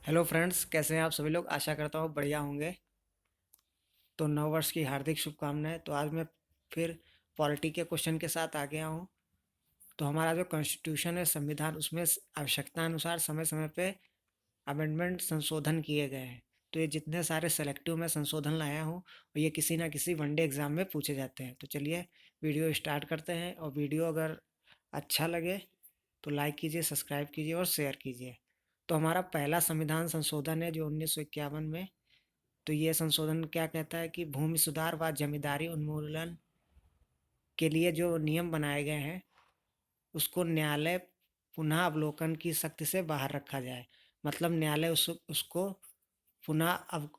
Hello friends, कैसे हैं आप सभी लोग। आशा करता हूँ बढ़िया होंगे। तो नव वर्ष की हार्दिक शुभकामनाएं। तो आज मैं फिर पॉलिटी के क्वेश्चन के साथ आ गया हूँ। तो हमारा जो कॉन्स्टिट्यूशन है, संविधान, उसमें आवश्यकता अनुसार समय समय पे अमेंडमेंट संशोधन किए गए हैं। तो ये जितने सारे सेलेक्टिव में संशोधन लाया हूँ, और ये किसी ना किसी वनडे एग्जाम में पूछे जाते हैं। तो चलिए वीडियो स्टार्ट करते हैं। और वीडियो अगर अच्छा लगे तो लाइक कीजिए, सब्सक्राइब कीजिए और शेयर कीजिए। तो हमारा पहला संविधान संशोधन है जो 1951 में। तो ये संशोधन क्या कहता है कि भूमि सुधार व जमींदारी उन्मूलन के लिए जो नियम बनाए गए हैं, उसको न्यायालय पुनः अवलोकन की शक्ति से बाहर रखा जाए। मतलब न्यायालय उसको पुनः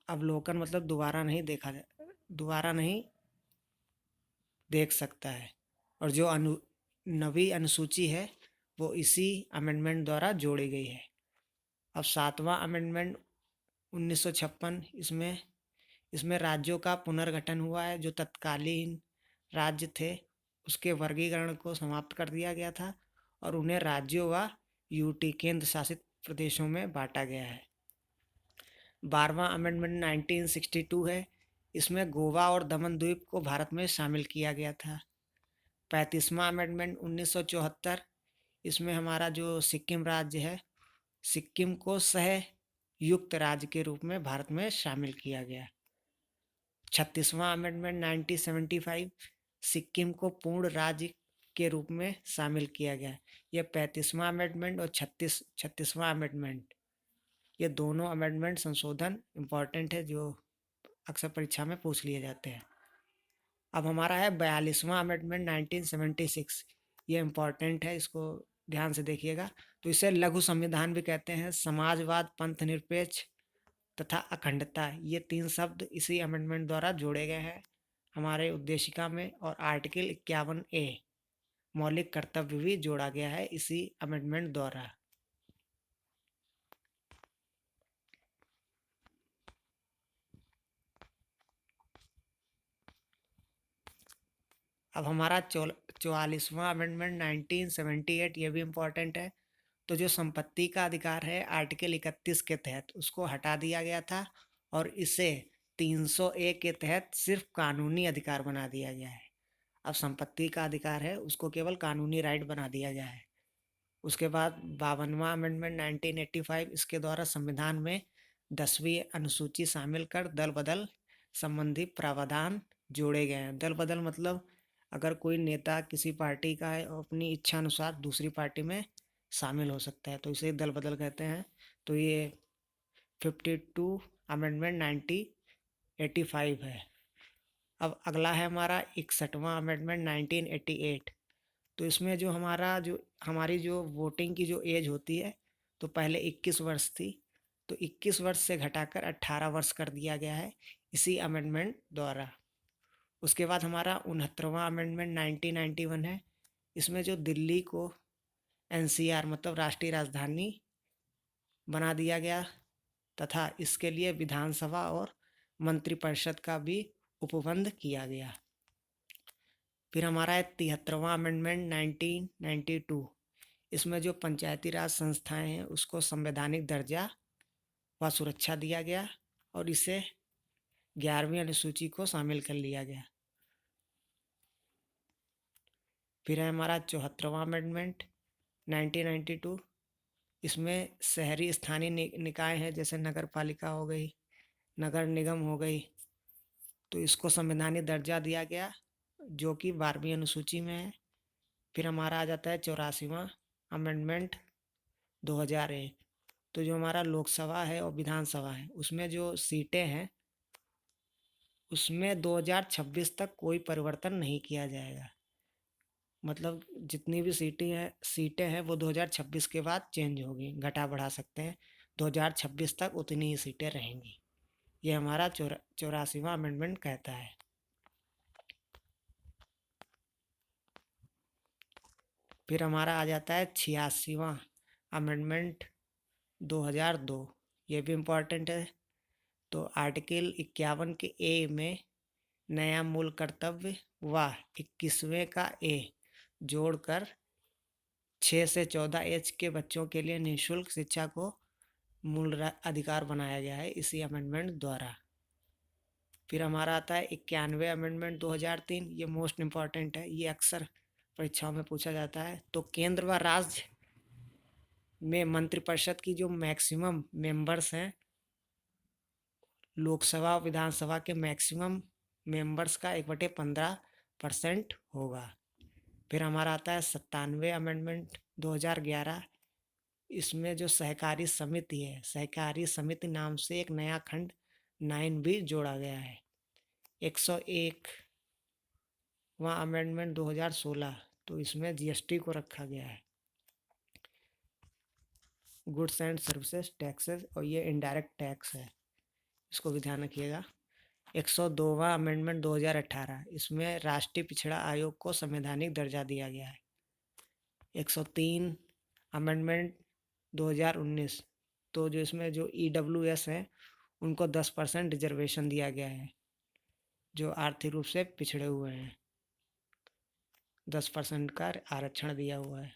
अवलोकन मतलब दोबारा नहीं देख सकता है। और जो नवी अनुसूची है वो इसी अमेंडमेंट द्वारा जोड़ी गई है। अब सातवां अमेंडमेंट 1956, इसमें इसमें राज्यों का पुनर्गठन हुआ है। जो तत्कालीन राज्य थे उसके वर्गीकरण को समाप्त कर दिया गया था और उन्हें राज्यों व यूटी केंद्र शासित प्रदेशों में बांटा गया है। 12वां अमेंडमेंट 1962 है। इसमें गोवा और दमन द्वीप को भारत में शामिल किया गया था। 35वां अमेंडमेंट 1974, इसमें हमारा जो सिक्किम राज्य है, सिक्किम को सह युक्त राज्य के रूप में भारत में शामिल किया गया। 36वां अमेंडमेंट 1975, सिक्किम को पूर्ण राज्य के रूप में शामिल किया गया। यह 35वां अमेंडमेंट और 36वां अमेंडमेंट, ये दोनों अमेंडमेंट संशोधन इम्पॉर्टेंट है जो अक्सर परीक्षा में पूछ लिए जाते हैं। अब हमारा है 42वां अमेंडमेंट 1976। ये इम्पॉर्टेंट है, इसको ध्यान से देखिएगा। तो इसे लघु संविधान भी कहते हैं। समाजवाद, पंथ निरपेक्ष तथा अखंडता, ये तीन शब्द इसी अमेंडमेंट द्वारा जोड़े गए हैं हमारे उद्देशिका में। और आर्टिकल 51A मौलिक कर्तव्य भी जोड़ा गया है इसी अमेंडमेंट द्वारा। अब हमारा 44वां अमेंडमेंट 1978, ये भी इम्पोर्टेंट है। तो जो संपत्ति का अधिकार है आर्टिकल 31 के तहत, उसको हटा दिया गया था और इसे 301 के तहत सिर्फ कानूनी अधिकार बना दिया गया है। अब संपत्ति का अधिकार है उसको केवल कानूनी राइट बना दिया गया है। उसके बाद 52वां अमेंडमेंट 1985, इसके द्वारा संविधान में 10वीं अनुसूची शामिल कर दल बदल संबंधी प्रावधान जोड़े गए हैं। दल बदल मतलब अगर कोई नेता किसी पार्टी का है और अपनी इच्छा अनुसार दूसरी पार्टी में शामिल हो सकता है, तो इसे दल बदल कहते हैं। तो ये 52 अमेंडमेंट 1985 है। अब अगला है हमारा 61वां अमेंडमेंट 1988। तो इसमें जो हमारी जो वोटिंग की जो एज होती है, तो पहले 21 वर्ष थी, तो 21 वर्ष से घटाकर 18 वर्ष कर दिया गया है इसी अमेंडमेंट द्वारा। उसके बाद हमारा 69वां अमेंडमेंट 1991 है। इसमें जो दिल्ली को एनसीआर मतलब राष्ट्रीय राजधानी बना दिया गया तथा इसके लिए विधानसभा और मंत्रिपरिषद का भी उपबंध किया गया। फिर हमारा है 73वां अमेंडमेंट 1992। इसमें जो पंचायती राज संस्थाएं हैं उसको संवैधानिक दर्जा व सुरक्षा दिया गया और इसे 11वीं अनुसूची को शामिल कर लिया गया। फिर है हमारा 74वां अमेंडमेंट 1992। इसमें शहरी स्थानीय निकाय हैं, जैसे नगर पालिका हो गई, नगर निगम हो गई, तो इसको संवैधानिक दर्जा दिया गया जो कि 12वीं अनुसूची में है। फिर हमारा आ जाता है 84वां अमेंडमेंट 2001। तो जो हमारा लोकसभा है और विधानसभा है उसमें जो सीटें हैं उसमें 2026 तक कोई परिवर्तन नहीं किया जाएगा। मतलब जितनी भी सीटें हैं वो 2026 के बाद चेंज होगी, घटा बढ़ा सकते हैं। 2026 तक उतनी ही सीटें रहेंगी। ये हमारा 84वां अमेंडमेंट कहता है। फिर हमारा आ जाता है 86वां अमेंडमेंट 2002। ये भी इम्पोर्टेंट है। तो आर्टिकल 51 के ए में नया मूल कर्तव्य व 21वें का ए जोड़कर 6 से 14 एज के बच्चों के लिए निःशुल्क शिक्षा को अधिकार बनाया गया है इसी अमेंडमेंट द्वारा। फिर हमारा आता है 91 अमेंडमेंट 2003। ये मोस्ट इम्पॉर्टेंट है, ये अक्सर परीक्षाओं में पूछा जाता है। तो केंद्र व राज्य में मंत्रिपरिषद की जो मैक्सिमम मेंबर्स हैं, लोकसभा विधानसभा के मैक्सिमम मेंबर्स का 1/15% होगा। फिर हमारा आता है 97 अमेंडमेंट 2011। इसमें जो सहकारी समिति है, सहकारी समिति नाम से एक नया खंड 9 भी जोड़ा गया है। 101 वहाँ अमेंडमेंट 2016, तो इसमें जीएसटी को रखा गया है, गुड्स एंड सर्विसेज टैक्सेस, और ये इनडायरेक्ट टैक्स है, इसको भी ध्यान रखिएगा। 102वां अमेंडमेंट 2018, इसमें राष्ट्रीय पिछड़ा आयोग को संवैधानिक दर्जा दिया गया है। 103 अमेंडमेंट 2019, तो जो इसमें जो EWS है उनको 10% रिजर्वेशन दिया गया है, जो आर्थिक रूप से पिछड़े हुए हैं, 10% का आरक्षण दिया हुआ है।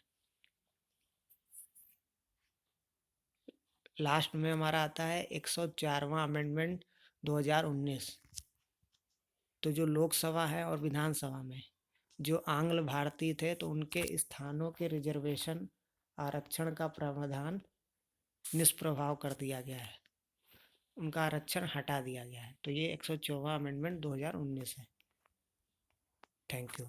लास्ट में हमारा आता है 104वां अमेंडमेंट 2019। तो जो लोकसभा है और विधानसभा में जो आंग्ल भारतीय थे, तो उनके स्थानों के रिजर्वेशन आरक्षण का प्रावधान निष्प्रभाव कर दिया गया है, उनका आरक्षण हटा दिया गया है। तो ये 104वां अमेंडमेंट 2019 है। Thank you.